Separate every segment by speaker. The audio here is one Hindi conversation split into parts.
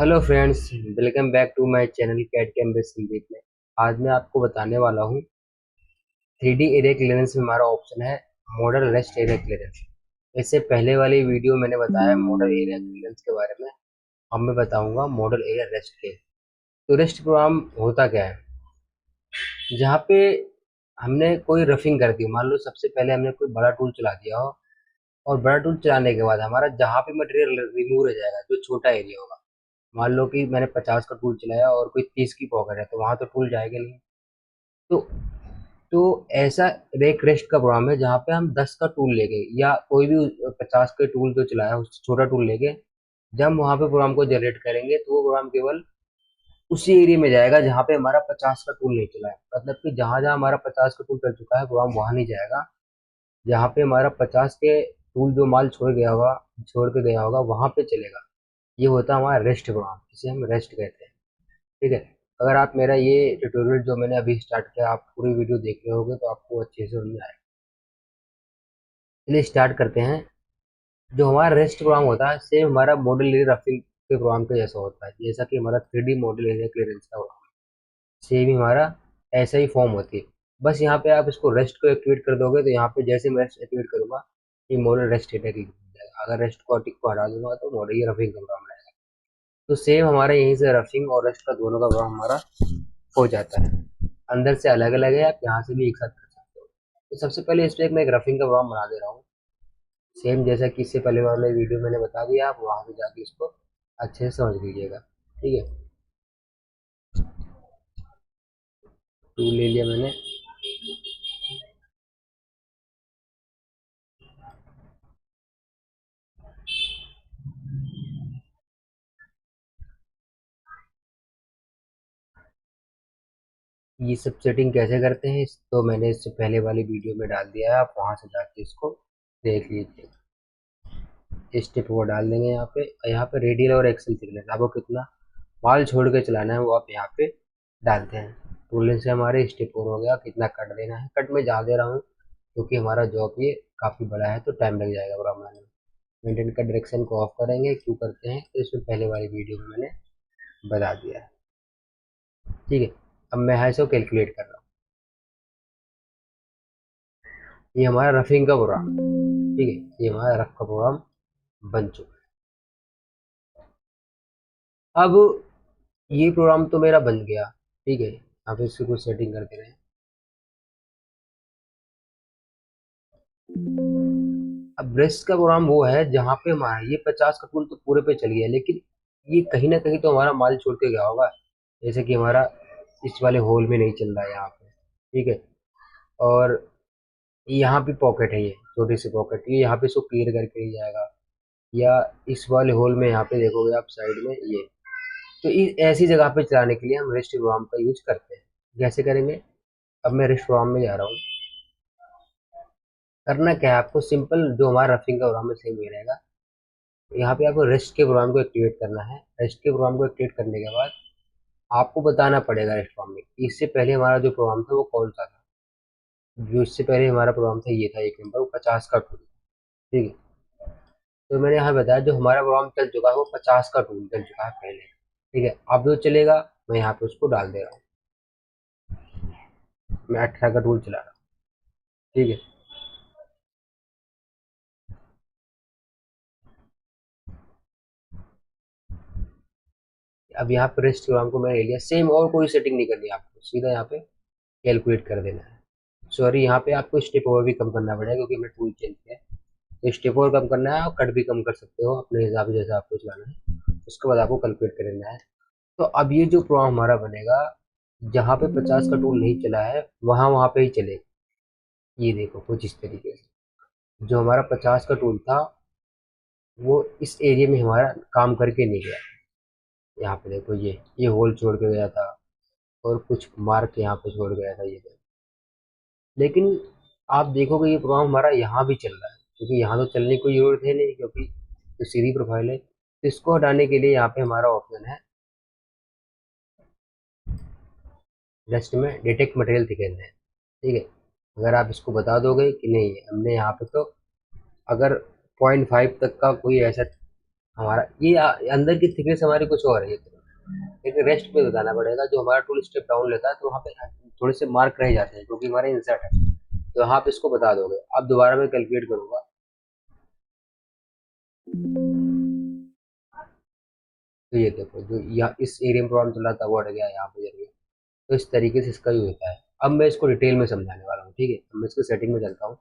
Speaker 1: Hello friends, welcome back to my channel CAT Cambridge Sandeep में। आज मैं आपको बताने वाला हूँ 3D एरिया क्लियरेंस में हमारा ऑप्शन है मॉडल रेस्ट एरिया क्लियरेंस। इससे पहले वाली वीडियो मैंने बताया मॉडल एरिया क्लियरेंस के बारे में। अब मैं बताऊंगा मॉडल एरिया रेस्ट के। तो रेस्ट प्रोग्राम होता क्या है? जहाँ पे हमने कोई रफिंग कर दी, मान लो सबसे पहले हमने कोई बड़ा टूल चला दिया हो, और बड़ा टूल चलाने के बाद हमारा जहाँ पे मटेरियल रिमूव हो जाएगा जो छोटा एरिया होगा, मान लो कि मैंने 50 का टूल चलाया और कोई 30 की पॉकेट है, तो वहां तो टूल जाएगा नहीं। तो तो ऐसा एक रेस्ट का प्रोग्राम है जहाँ पे हम 10 का टूल लेके या कोई भी 50 के टूल जो चलाया उस छोटा टूल लेके जब हम वहां पे प्रोग्राम को जनरेट करेंगे तो वो प्रोग्राम केवल उसी एरिया में जाएगा जहाँ पे हमारा 50 का टूल नहीं चला है। मतलब कि जहां जहां हमारा 50 का टूल चल चुका है प्रोग्राम वहां नहीं जाएगा। जहाँ पे हमारा 50 के टूल जो माल छोड़ के गया होगा वहां पे चलेगा। ये होता है हमारा रेस्ट प्रोग्राम, जिसे हम रेस्ट कहते हैं। ठीक है। अगर आप मेरा ये ट्यूटोरियल जो मैंने अभी स्टार्ट किया आप पूरी वीडियो देख रहे होगे तो आपको अच्छे से समझ में आएगा। चलिए स्टार्ट करते हैं। जो हमारा रेस्ट प्रोग्राम होता है सेम हमारा मॉडल एरिया रफिंग के प्रोग्राम के जैसा होता है। जैसा कि हमारा 3D मॉडल एरिया क्लियरेंस का प्रोग्राम सेम ही हमारा ऐसा ही फॉर्म होती है। बस यहाँ पे आप इसको रेस्ट को एक्टिवेट कर दोगे तो यहाँ पे जैसे मैं रेस्ट एक्टिवेट करूंगा ये मॉडल रेस्ट एरिया की हो जाएगा। अगर रेस्ट को टिक को हटा दूंगा तो मॉडल ये रफिंग का प्रोग्राम रहेगा। तो सेम हमारे यहीं से रफिंग और रेस्ट का दोनों का प्रोग्राम हमारा हो जाता है। अंदर से अलग अलग है, आप यहाँ से भी एक साथ कर सकते हो। तो सबसे पहले इस पे मैं एक रफिंग का प्रोग्राम बना दे रहा हूँ। सेम जैसा कि इससे पहले वाले वीडियो मैंने बता दिया, आप वहां से जाके इसको अच्छे से समझ लीजिएगा। ठीक है। टूल ले लिया मैंने। ये सब सेटिंग कैसे करते हैं तो मैंने इससे पहले वाली वीडियो में डाल दिया है, आप वहां से जाके इसको देख लीजिए। स्टेप वो डाल देंगे यहाँ पे रेडियल और एक्सल थिकनेस आपको कितना माल छोड़ के चलाना है वो आप यहाँ पे डालते हैं। टूल से हमारे स्टेप हो गया, कितना कट देना है। कट में जा दे रहा हूँ क्योंकि हमारा जॉब ये काफ़ी बड़ा है तो टाइम लग जाएगा प्रोग्राम बनाने में। मेंटेन का डायरेक्शन को ऑफ करेंगे, क्यों करते हैं तो इसमें पहले वाली वीडियो में मैंने बता दिया है। ठीक है। अब मैं है इसको कैलकुलेट कर रहा हूँ। ये हमारा रफिंग का प्रोग्राम। ठीक है, ये हमारा रफ का प्रोग्राम बन चुका है। अब ये प्रोग्राम तो मेरा बन गया। ठीक है। आप इसकी कुछ सेटिंग करते रहे। अब ब्रेस्ट का प्रोग्राम वो है जहाँ पे हमारा ये 50 का टूल तो पूरे पे चल गया, लेकिन ये कहीं ना कहीं तो हमारा माल छोड़ के गया होगा। जैसे कि हमारा इस वाले होल में नहीं चल रहा है यहाँ पे। ठीक है। और यहाँ पे पॉकेट है, ये छोटी सी पॉकेट, ये यहाँ पे इसको क्लियर करके ही जाएगा। या इस वाले होल में यहाँ पे देखोगे आप साइड में ये, तो ऐसी जगह पे चलाने के लिए हम रेस्ट प्रोग्राम का यूज करते हैं। कैसे करेंगे? अब मैं रेस्ट प्रोग्राम में जा रहा हूँ। करना क्या है आपको, सिंपल जो हमारा रफिंग का प्रोग्राम है सेम ही रहेगा। यहाँ पे आपको रेस्ट के प्रोग्राम को एक्टिवेट करना है। रेस्ट के प्रोग्राम को एक्टिवेट करने के बाद आपको बताना पड़ेगा रेस्ट प्रोग्राम में कि इससे पहले हमारा जो प्रोग्राम था वो कौन सा था। जो इससे पहले हमारा प्रोग्राम था ये था, एक नंबर, वो 50 का टूल। ठीक है। तो मैंने यहाँ बताया जो हमारा प्रोग्राम चल चुका है वो 50 का टूल चल चुका है पहले। ठीक है। अब जो चलेगा मैं यहाँ पे उसको डाल दे रहा हूँ। मैं 18 का टूल चला रहा हूँ। ठीक है। अब यहाँ पे रेस्ट प्रोग्राम को मैंने ले लिया। सेम और कोई सेटिंग नहीं करनी है आपको, सीधा यहाँ पे कैलकुलेट कर देना है। सॉरी, यहाँ पे आपको स्टेप ओवर भी कम करना पड़ेगा क्योंकि हमने टूल चेंज किया है। तो स्टेप ओवर कम करना है और कट भी कम कर सकते हो अपने हिसाब से जैसा आपको चलाना है। उसके बाद आपको कैलकुलेट कर देना है। तो अब ये जो प्रोग्राम हमारा बनेगा जहाँ पे 50 का टूल नहीं चला है वहां वहां पे ही चलेगा। ये देखो कुछ इस तरीके से जो हमारा 50 का टूल था वो इस एरिया में हमारा काम करके नहीं गया। यहाँ पे देखो ये होल छोड़ के गया था और कुछ मार्क यहाँ पे छोड़ गया था ये देखो। लेकिन आप देखोगे ये प्रोग्राम हमारा यहाँ भी चल रहा है क्योंकि यहाँ तो चलने की कोई जरूरत है नहीं क्योंकि तो सीधी प्रोफाइल है। तो इसको हटाने के लिए यहाँ पे हमारा ऑप्शन है रेस्ट में डिटेक्ट मटेरियल थिकनेस है। ठीक है। अगर आप इसको बता दोगे कि नहीं हमने यहाँ पे तो अगर 0.5 तक का कोई ऐसा हमारा ये अंदर की थिकनेस हमारी कुछ और है, लेकिन रेस्ट पे बताना पड़ेगा। जो हमारा टूल स्टेप डाउन लेता है तो वहाँ पे थोड़े से मार्क रह जाते हैं क्योंकि हमारा इंसर्ट है, तो आप इसको बता दोगे। अब दोबारा मैं कैलकुलेट करूंगा, तो ये देखो जो यहाँ इस एरिया में प्रॉब्लम चल रहा था वो हट गया, यहाँ पे चल गया। तो इस तरीके से इसका यूज होता है। अब मैं इसको डिटेल में समझाने वाला हूँ, ठीक है। अब मैं इसको सेटिंग में चलता हूँ।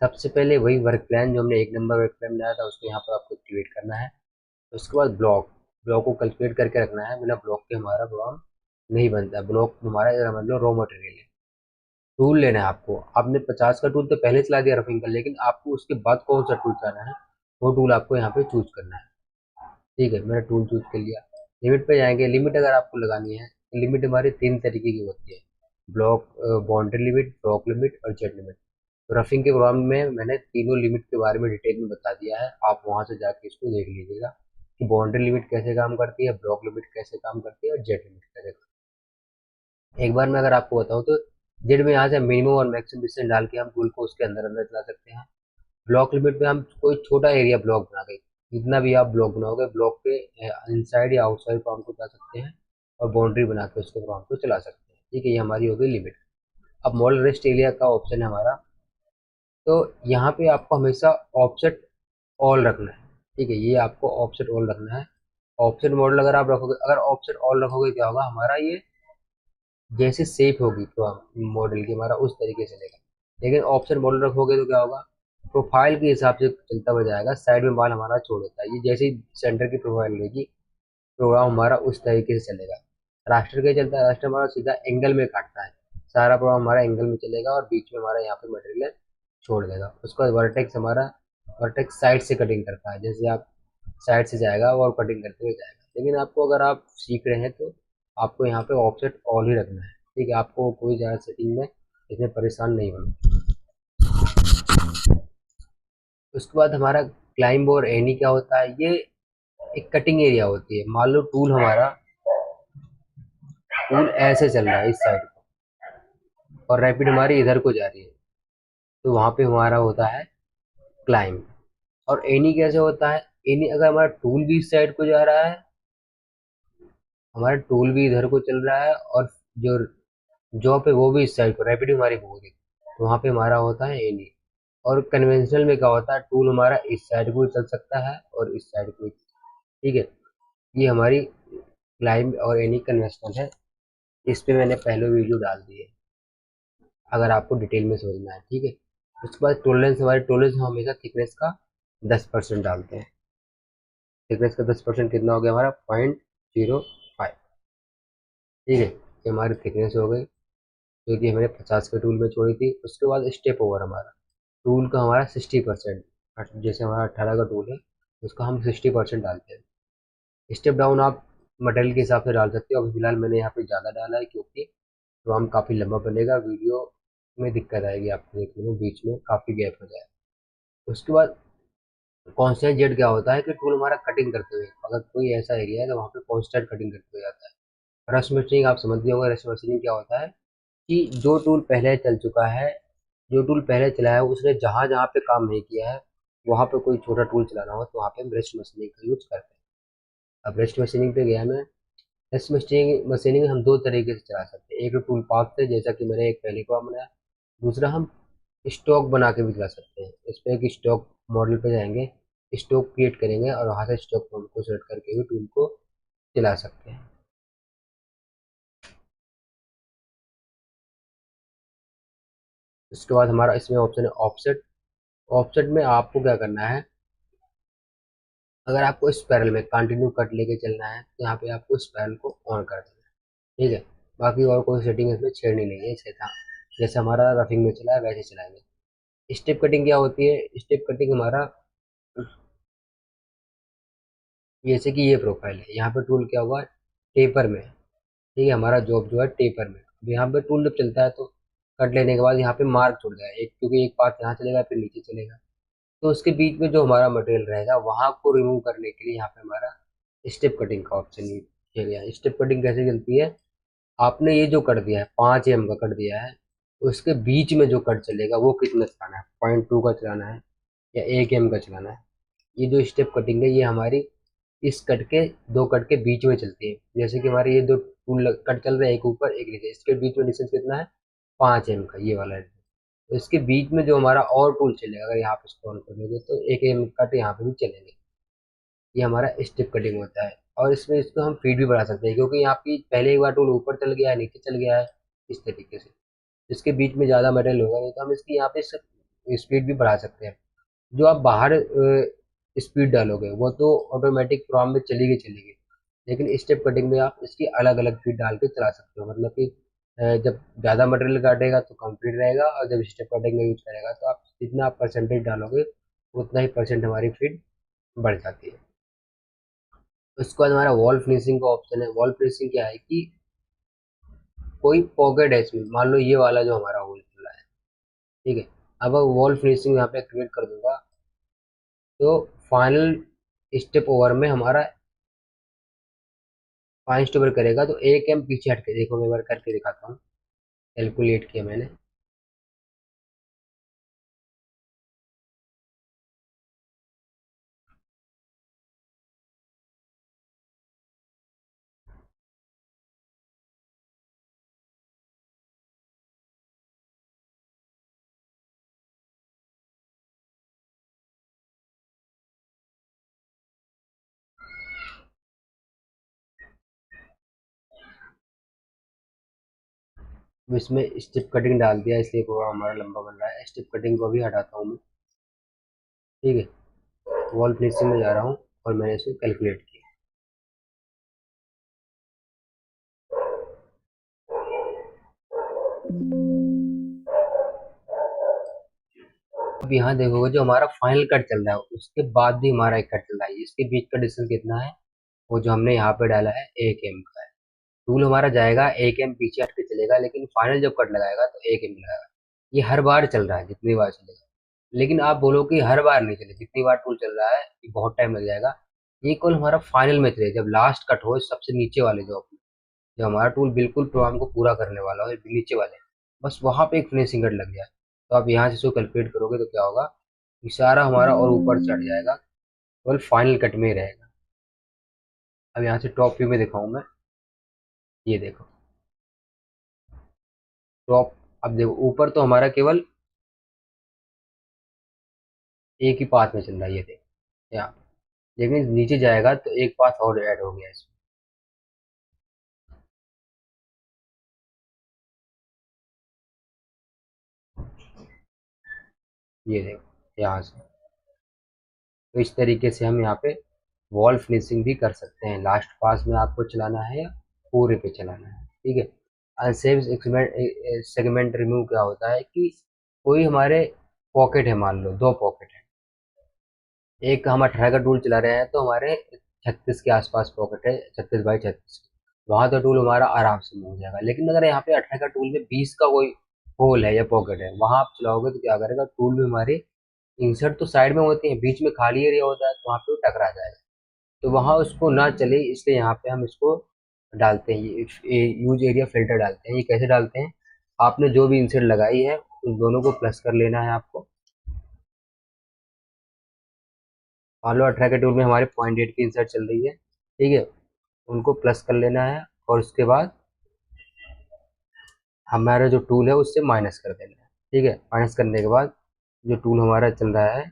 Speaker 1: सबसे पहले वही वर्क प्लान जो हमने 1 नंबर वर्क प्लान बनाया था उसको यहाँ पर आपको एक्टिवेट करना है। उसके बाद ब्लॉक ब्लॉक को कैलकुलेट करके रखना है। बिना ब्लॉक के हमारा प्रोग्राम नहीं बनता। ब्लॉक हमारा इधर मतलब रॉ मटेरियल है। टूल लेना है आपको। आपने 50 का टूल तो पहले चला दिया रफिंग का, लेकिन आपको उसके बाद कौन सा टूल चलाना है वो टूल आपको यहाँ पे चूज करना है। ठीक है, मैंने टूल चूज कर लिया। लिमिट पे जाएंगे। लिमिट अगर आपको लगानी है, लिमिट हमारी 3 तरीके की होती है, block boundary limit, block limit और जेट लिमिट। तो रफिंग के प्रोग्राम में मैंने तीनों लिमिट के बारे में डिटेल में बता दिया है। आप वहां से जाके इसको देख लीजिएगा कि बाउंड्री लिमिट कैसे काम करती है, ब्लॉक लिमिट कैसे काम करती है और जेट लिमिट कैसे काम करती है। एक बार मैं अगर आपको बताऊं तो जेट में यहाँ से मिनिमम और मैक्सिमम डिस्टेंस डाल के हम टूल को उसके अंदर अंदर चला सकते हैं। ब्लॉक लिमिट में हम कोई छोटा एरिया ब्लॉक बना के, जितना भी आप ब्लॉक बनाओगे ब्लॉक के इनसाइड या आउटसाइड फॉर्म को चला सकते हैं, और बाउंड्री बना के उसके फॉर्म को चला सकते हैं। ठीक है, ये हमारी हो गई लिमिट। अब मॉडल रेस्ट एरिया का ऑप्शन है हमारा, तो यहाँ पे आपको हमेशा ऑफसेट ऑल रखना है। ठीक है, ये आपको ऑफसेट ऑल रखना है। ऑफसेट मॉडल अगर आप रखोगे, अगर ऑफसेट ऑल रखोगे क्या होगा, हमारा ये जैसे शेप होगी तो मॉडल की हमारा उस तरीके से चलेगा। लेकिन ऑप्शन मॉडल रखोगे तो क्या होगा, प्रोफाइल के हिसाब से चलता हुआ जाएगा। साइड में बाल हमारा छोड़ देता है, ये जैसे ही सेंटर की प्रोफाइल रहेगी प्रोग्राम हमारा उस तरीके से चलेगा। रास्टर क्या चलता है, रास्टर हमारा सीधा एंगल में काटता है। सारा प्रोग्राम हमारा एंगल में चलेगा और बीच में हमारा यहाँ पे मटेरियल छोड़ देगा। उसके बाद वर्टेक्स हमारा, वर्टेक्स साइड से कटिंग करता है। जैसे आप साइड से जाएगा और कटिंग करते हुए जाएगा। लेकिन आपको अगर आप सीख रहे हैं तो आपको यहाँ पे ऑफसेट ऑल ही रखना है। ठीक है, आपको कोई ज़्यादा सेटिंग में इसमें परेशान नहीं होना। उसके बाद हमारा क्लाइंब और एनी क्या होता है, ये एक कटिंग एरिया होती है। मान लो टूल हमारा, टूल ऐसे चल रहा है इस साइड को और रैपिड हमारी इधर को जा रही है, तो वहां पे हमारा होता है क्लाइंब। और एनी कैसे होता है, एनी अगर हमारा टूल भी इस साइड को जा रहा है, हमारा टूल भी इधर को चल रहा है, और जो जॉब है वो भी इस साइड को, रैपिड हमारी हो रही, तो वहां पे हमारा होता है एनी। और कन्वेंशनल में क्या होता है, टूल हमारा इस साइड को भी चल सकता है और इस साइड को भी। ठीक है, ये हमारी क्लाइंब और एनी कन्वेंशनल है। इस पे मैंने पहले वीडियो डाल दी है, अगर आपको डिटेल में समझना है। ठीक है, उसके बाद टोलरेंस, हमारी टोलरेंस हम हमेशा थिकनेस का 10% डालते हैं। थिकनेस का 10% कितना हो गया हमारा, 0.05। ठीक है, ये हमारी थिकनेस हो गई जो कि हमने 50 के टूल में छोड़ी थी। उसके बाद स्टेप ओवर हमारा, टूल का हमारा 60%, जैसे हमारा 18 का टूल है उसका हम 60% डालते हैं। स्टेप डाउन आप मटेरियल के हिसाब से डाल सकते हो। अभी फिलहाल मैंने यहाँ पे ज़्यादा डाला है क्योंकि प्रोग्राम काफ़ी लंबा बनेगा, वीडियो में दिक्कत आएगी आपको देखने में, बीच में काफ़ी गैप हो जाए। उसके बाद कॉन्स्टेंट जेड क्या होता है कि टूल हमारा कटिंग करते हुए, अगर कोई ऐसा एरिया है तो वहाँ पे कॉन्स्टेंट कटिंग करते हुए जाता है। रश मशीनिंग आप समझते होंगे। रश मशीनिंग क्या होता है कि जो टूल पहले चल चुका है, जो टूल पहले चला है उसने जहाँ जहाँ पे काम नहीं किया है वहाँ पे कोई छोटा टूल चलाना हो तो वहाँ पे हम रेस्ट मशीनिंग का यूज करते हैं। अब रेस्ट मशीनिंग पे गया मैं। रेस्ट मशीनिंग मशीनिंग हम दो तरीके से चला सकते हैं। एक तो टूल पाथ से, जैसा कि मैंने एक पहले को बनाया। दूसरा हम स्टॉक बना के भी चला सकते हैं। इस पे एक स्टॉक मॉडल पे जाएंगे, स्टॉक क्रिएट करेंगे और वहाँ से स्टॉक मॉडल को सेलेक्ट करके भी टूल को चला सकते हैं। उसके बाद हमारा इसमें ऑप्शन है ऑफसेट। ऑफसेट में आपको क्या करना है, अगर आपको स्पाइरल में कंटिन्यू कट लेके चलना है तो यहाँ पे आपको स्पाइरल को ऑन कर देना है। ठीक है, बाकी और कोई सेटिंग इसमें छेड़नी नहीं है। इसे था जैसे हमारा रफिंग में चला है वैसे चलाएंगे। स्टेप कटिंग क्या होती है, स्टेप कटिंग हमारा, जैसे कि ये प्रोफाइल है, यहाँ पे टूल क्या हुआ, टेपर में है। ठीक है, हमारा जॉब जो है टेपर में। अब यहाँ पे टूल जब चलता है तो कट लेने के बाद यहाँ पे मार्क छोड़ जाएगा एक, क्योंकि एक पार्ट यहाँ चलेगा फिर नीचे चलेगा, तो उसके बीच में जो हमारा मटेरियल रहेगा वहां को रिमूव करने के लिए यहाँ पे हमारा स्टेप कटिंग का ऑप्शन किया गया है। स्टेप कटिंग कैसे चलती है, आपने ये जो कट दिया है 5 mm का कट दिया है, उसके बीच में जो कट चलेगा वो कितना चलाना है, 0.2 का चलाना है, या 1 mm का चलाना है। ये जो स्टेप कटिंग है ये हमारी इस कट के दो कट के बीच में चलती है। जैसे कि हमारे ये दो टूल कट चल रहे हैं, एक ऊपर एक नीचे, इसके बीच में डिस्टेंस कितना है, 5 mm का, ये वाला है। तो इसके बीच में जो हमारा और टूल चलेगा, अगर यहाँ पे स्क्रॉल करोगे तो 1 mm कट यहाँ पे भी चलेंगे। ये हमारा स्टेप कटिंग होता है। और इसमें इसको हम फीड भी बढ़ा सकते हैं, क्योंकि यहाँ पे पहले एक बार टूल ऊपर चल गया है, नीचे चल गया है, इस तरीके से इसके बीच में ज़्यादा मटेरियल होगा नहीं, तो हम इसकी यहाँ पे स्पीड भी बढ़ा सकते हैं। जो आप बाहर स्पीड डालोगे वो तो ऑटोमेटिक प्रोग्राम में चलेगी, लेकिन स्टेप कटिंग में आप इसकी अलग अलग फीड डाल के चला सकते हो। मतलब कि जब ज़्यादा मटेरियल काटेगा तो कम फीड रहेगा, और जब स्टेप कटिंग का यूज करेगा तो आप जितना आप परसेंटेज डालोगे उतना ही परसेंट हमारी फीड बढ़ जाती है। उसके बाद हमारा वॉल फिनिशिंग का ऑप्शन है। वॉल फिनिशिंग क्या है कि कोई पॉकेट है इसमें, मान लो ये वाला जो हमारा होल खुला है, ठीक है। अब वॉल फिनिशिंग यहाँ पे क्रिएट कर दूंगा, तो फाइनल स्टेप ओवर में हमारा फाइन स्टेप करेगा तो 1 mm पीछे हट के देखो, मैं एक बार करके दिखाता हूँ। कैलकुलेट किया मैंने। अब इसमें स्टेप कटिंग डाल दिया, इसलिए पूरा हमारा लंबा बन रहा है। स्टेप कटिंग को भी हटाता हूँ मैं, ठीक है। वॉल फिनिशिंग में जा रहा हूँ और मैंने इसे कैलकुलेट किया। अब यहाँ देखोगे जो हमारा फाइनल कट चल रहा है उसके बाद भी हमारा एक कट चल रहा है, इसके बीच का डिस्टेंस कितना है, वो जो हमने यहाँ पे डाला है 1 mm का है। टूल हमारा जाएगा 1 mm पीछे हट के चलेगा, लेकिन फाइनल जब कट लगाएगा तो 1 mm लगाएगा। ये हर बार चल रहा है, जितनी बार चलेगा। लेकिन आप बोलो कि हर बार नहीं चले, जितनी बार टूल चल रहा है ये बहुत टाइम लग जाएगा। ये कॉल हमारा फाइनल में चले, जब लास्ट कट हो सबसे नीचे वाले जो हमारा टूल बिल्कुल प्रोग्राम को पूरा करने वाला हो, नीचे वाले, बस वहां पे एक फिनिशिंग कट लग जाए। तो आप यहाँ से इसको कैलकुलेट करोगे तो क्या होगा, ये सारा हमारा और ऊपर चढ़ जाएगा, केवल फाइनल कट में ही रहेगा। अब यहाँ से टॉप व्यू में दिखाऊं मैं, ये देखो टॉप। अब देखो ऊपर तो हमारा केवल एक ही पाथ में चल रहा है, ये देखो यहाँ, लेकिन नीचे जाएगा तो एक पाथ और ऐड हो गया इसमें। ये देखो यहाँ से। तो इस तरीके से हम यहाँ पे वॉल फिनिशिंग भी कर सकते हैं। लास्ट पास में आपको चलाना है या पूरे पे चलाना है, ठीक है। अनसेफ सेगमेंट रिमूव क्या होता है कि कोई हमारे पॉकेट है, मान लो 2 पॉकेट है, एक हम 18 का टूल चला रहे हैं तो हमारे 36 के आसपास पॉकेट है, 36 बाई 36, वहां तो टूल हमारा आराम से मूव हो जाएगा। लेकिन अगर यहाँ पे 18 का टूल में 20 का कोई होल है या पॉकेट है, वहां आप चलाओगे तो क्या करेगा, टूल में हमारे इंसर्ट तो साइड में होती है, बीच में खाली एरिया होता है, तो वहाँ पे वो टकरा जाएगा। तो वहाँ उसको ना चले, इसलिए यहाँ पे हम इसको डालते हैं, ये यूज एरिया फिल्टर डालते हैं। ये कैसे डालते हैं, आपने जो भी इंसर्ट लगाई है उन दोनों को प्लस कर लेना है आपको। मान लो 18 के टूल में हमारे 0.8 की इंसर्ट चल रही है, ठीक है, उनको प्लस कर लेना है, और उसके बाद हमारा जो टूल है उससे माइनस कर देना है, ठीक है। माइनस करने के बाद जो टूल हमारा चल रहा है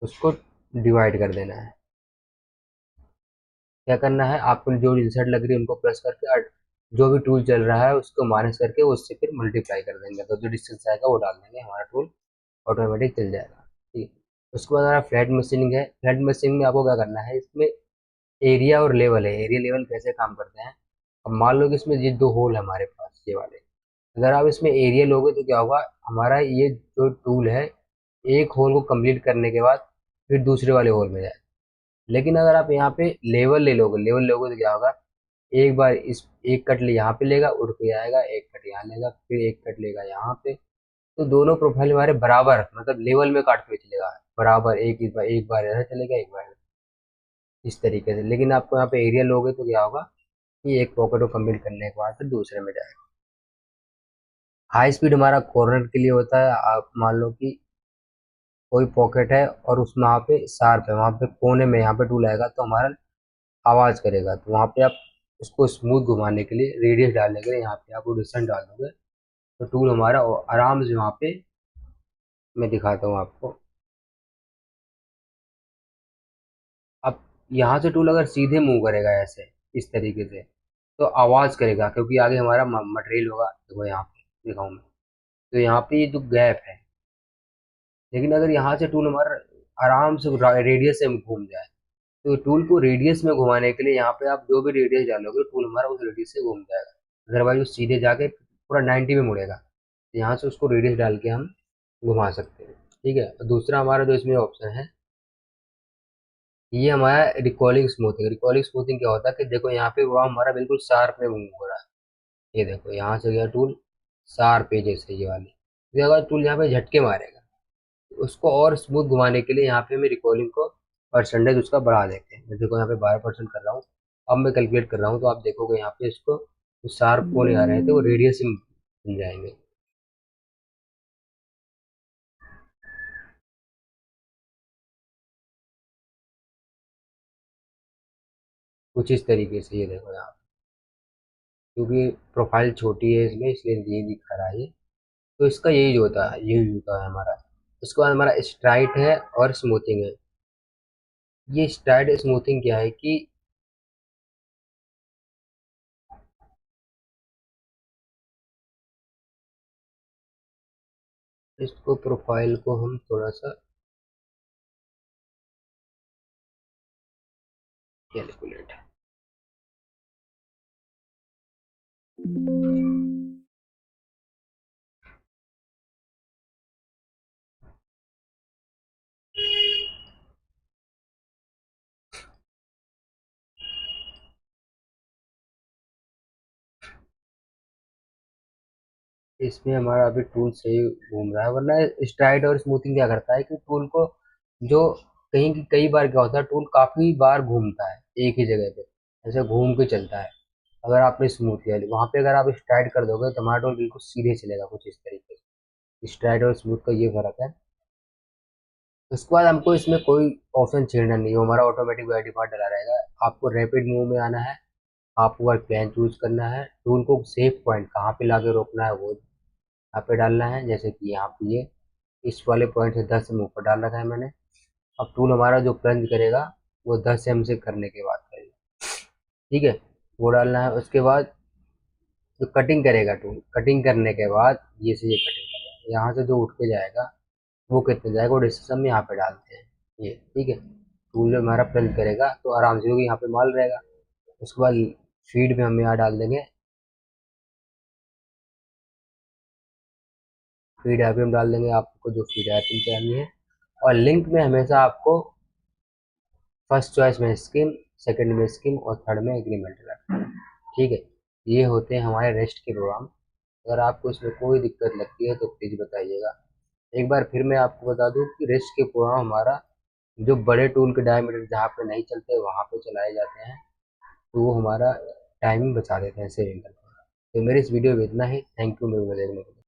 Speaker 1: उसको डिवाइड कर देना है। क्या करना है, आपको जो इंसर्ट लग रही है उनको प्लस करके, और जो भी टूल चल रहा है उसको माइनस करके उससे फिर मल्टीप्लाई कर देंगे, तो जो डिस्टेंस आएगा वो डाल देंगे, हमारा टूल ऑटोमेटिक चल जाएगा, ठीक है। उसके बाद हमारा फ्लैट मशीनिंग है। फ्लैट मशीनिंग में आपको क्या करना है, इसमें एरिया और लेवल है। एरिया लेवल कैसे काम करते हैं, अब मान लो कि इसमें ये दो होल है हमारे पास, ये वाले, अगर आप इसमें एरिया लोगे तो क्या होगा, हमारा ये जो टूल है एक होल को कंप्लीट करने के बाद फिर दूसरे वाले होल में जाए। लेकिन अगर आप यहाँ पे लेवल लोगे तो क्या होगा, एक बार इस एक कट ले यहाँ पे लेगा, उड़ के आएगा, एक कट यहाँ लेगा, फिर एक कट लेगा यहाँ पे। तो दोनों प्रोफाइल हमारे बराबर, मतलब लेवल में काटते हुए चलेगा बराबर, एक बार इधर चलेगा, एक बार इस तरीके से। लेकिन आपको यहाँ पे एरिया लोगे तो क्या होगा कि एक पॉकेट को कंप्लीट करने के बाद फिर दूसरे में जाएगा। हाई स्पीड हमारा कॉर्नर के लिए होता है। आप मान लो कि कोई पॉकेट है और उसमें वहाँ पे शार्प है, वहाँ पे कोने में यहाँ पे टूल आएगा तो हमारा आवाज़ करेगा, तो वहाँ पे आप उसको स्मूथ घुमाने के लिए, रेडियस डालने के लिए यहाँ पे आप डिस्टेंस डाल दोगे तो टूल हमारा आराम से वहाँ पे, मैं दिखाता हूँ आपको। अब यहाँ से टूल अगर सीधे मूव करेगा ऐसे इस तरीके से तो आवाज़ करेगा, क्योंकि आगे हमारा मटेरियल होगा। देखो यहाँ पे दिखाऊँ मैं, तो यहाँ पे ये जो गैप है, लेकिन अगर यहाँ से टूल हमारा आराम से रेडियस से घूम जाए, तो टूल को रेडियस में घुमाने के लिए यहाँ पे आप जो भी रेडियस डालोगे टूल हमारा उस रेडियस से घूम जाएगा। अदरवाइज वो सीधे जाके पूरा 90 में मुड़ेगा, तो यहाँ से उसको रेडियस डाल के हम घुमा सकते हैं। ठीक है, और दूसरा हमारा जो इसमें ऑप्शन है, ये हमारा रिकॉलिंग स्मूथिंग। रिकॉलिंग स्मूथिंग क्या होता है कि देखो यहाँ पे वो हमारा बिल्कुल शार्प में मूव हो रहा है। ये देखो यहाँ से गया टूल शार्प है जैसे ये वाली, तो अगर टूल यहाँ पे झटके मारेगा तो उसको और स्मूथ घुमाने के लिए यहाँ पे हमें रिकॉलिंग को परसेंटेज उसका बढ़ा देते हैं। मैं देखो यहाँ पे 12% कर रहा हूँ, अब मैं कैलकुलेट कर रहा हूँ तो आप देखोगे यहाँ पे इसको शार्प को नहीं आ रहे हैं तो वो रेडियस में बन जाएंगे। कुछ इस तरीके से, ये देखो यहाँ, क्योंकि प्रोफाइल छोटी है इसमें इसलिए ये दिख रहा है ये। तो इसका यही होता है, यही होता है हमारा। उसके बाद हमारा स्ट्राइट है और स्मूथिंग है। ये स्ट्राइट स्मूथिंग क्या है कि इसको प्रोफाइल को हम थोड़ा सा कैलकुलेट, इसमें हमारा अभी टूल सही घूम रहा है। वरना स्ट्राइड और स्मूथिंग क्या करता है कि टूल को जो कई बार क्या होता है, टूल काफी बार घूमता है एक ही जगह पे, ऐसे घूम के चलता है। अगर आपने स्मूथ किया वहां पे, अगर आप स्ट्राइड कर दोगे तो हमारा टूल बिल्कुल सीधे चलेगा, कुछ इस तरीके से। स्ट्राइड और स्मूथ का ये फर्क है। उसके बाद हमको इसमें कोई ऑप्शन छेड़ना नहीं है, वो हमारा ऑटोमेटिक बाई डिफॉल्ट डला रहेगा। आपको रैपिड मूव में आना है, आपको वर्क प्लान चूज करना है, टूल को सेफ पॉइंट कहाँ पे लाके रोकना है वो यहाँ पे डालना है। जैसे कि यहाँ पे ये इस वाले पॉइंट से 10 एम ऊपर डाल रखा है मैंने। अब टूल हमारा जो प्लंज करेगा वो 10 एम से करने के बाद करेगा। ठीक है, वो डालना है। उसके बाद जो कटिंग करेगा टूल, कटिंग करने के बाद ये से ये कटिंग करेगा, यहाँ से जो उठ के जाएगा वो कितने जाएगा वो डिस्क्रिप्शन में यहाँ पे डालते हैं ये। ठीक है, टूल जो हमारा प्लंज करेगा तो आराम से, क्योंकि यहाँ पे माल रहेगा। उसके बाद फीड में हम यहाँ डाल देंगे, फीड ऐप में हम डाल देंगे आपको जो फीड ऐप चाहिए है। और लिंक में हमेशा आपको फर्स्ट चॉइस में स्कीम, सेकंड में स्कीम और थर्ड में एग्रीमेंट रखना है। ठीक है, ये होते हैं हमारे रेस्ट के प्रोग्राम। अगर आपको इसमें कोई दिक्कत लगती है तो प्लीज़ बताइएगा। एक बार फिर मैं आपको बता दूं कि रेस्ट के प्रोग्राम हमारा जो बड़े टूल के डायमीटर जहाँ पे नहीं चलते वहाँ पे चलाए जाते हैं, तो वो हमारा टाइमिंग बचा देते हैं सेविंग करके। तो मेरे इस वीडियो में इतना ही। थैंक यू मेरे को देखने के लिए।